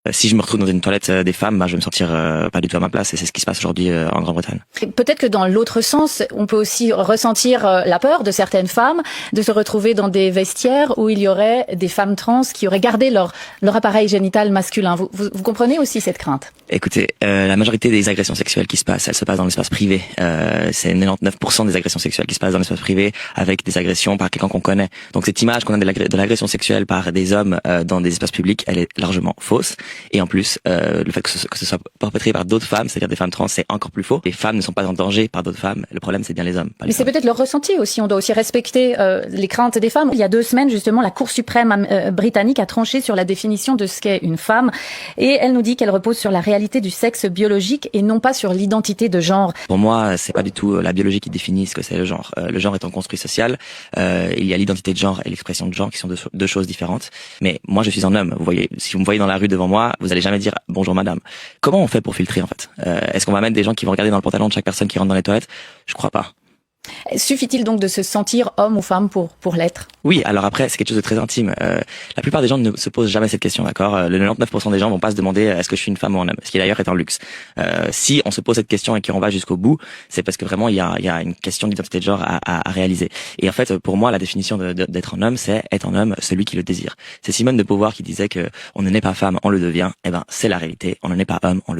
Si je me retrouve dans une toilette des femmes, bah, je vais me sentir pas du tout à ma place, et c'est ce qui se passe aujourd'hui en Grande-Bretagne. Peut-être que dans l'autre sens, on peut aussi ressentir la peur de certaines femmes de se retrouver dans des vestiaires où il y aurait des femmes trans qui auraient gardé leur appareil génital masculin. Vous comprenez aussi cette crainte? Écoutez, la majorité des agressions sexuelles qui se passent, elles se passent dans l'espace privé. C'est 99% des agressions sexuelles qui se passent dans l'espace privé, avec des agressions par quelqu'un qu'on connaît. Donc cette image qu'on a de l'agression sexuelle par des hommes dans des espaces publics, elle est largement fausse. Et en plus, le fait que ce soit perpétré par d'autres femmes, c'est-à-dire des femmes trans, c'est encore plus faux. Les femmes ne sont pas en danger par d'autres femmes. Le problème, c'est bien les hommes. Mais c'est peut-être leur ressenti aussi. On doit aussi respecter les craintes des femmes. Il y a 2 semaines, justement, la Cour suprême britannique a tranché sur la définition de ce qu'est une femme. Et elle nous dit qu'elle repose sur la réalité du sexe biologique et non pas sur l'identité de genre. Pour moi, c'est pas du tout la biologie qui définit ce que c'est le genre. Le genre est un construit social. Il y a l'identité de genre et l'expression de genre qui sont deux choses différentes. Mais moi, je suis un homme. Vous voyez, si vous me voyez dans la rue devant moi, vous allez jamais dire bonjour madame. Comment on fait pour filtrer en fait? Est-ce qu'on va mettre des gens qui vont regarder dans le pantalon de chaque personne qui rentre dans les toilettes? Je crois pas. Suffit-il donc de se sentir homme ou femme pour l'être? Oui, alors après, c'est quelque chose de très intime. La plupart des gens ne se posent jamais cette question, d'accord? Le 99% des gens vont pas se demander est-ce que je suis une femme ou un homme, ce qui d'ailleurs est un luxe. Si on se pose cette question et qu'on va jusqu'au bout, c'est parce que vraiment il y a une question d'identité de genre à réaliser. Et en fait, pour moi, la définition d'être un homme, c'est être un homme celui qui le désire. C'est Simone de Beauvoir qui disait que on ne naît pas femme, on le devient. Eh ben, c'est la réalité. On ne naît pas homme, on le devient.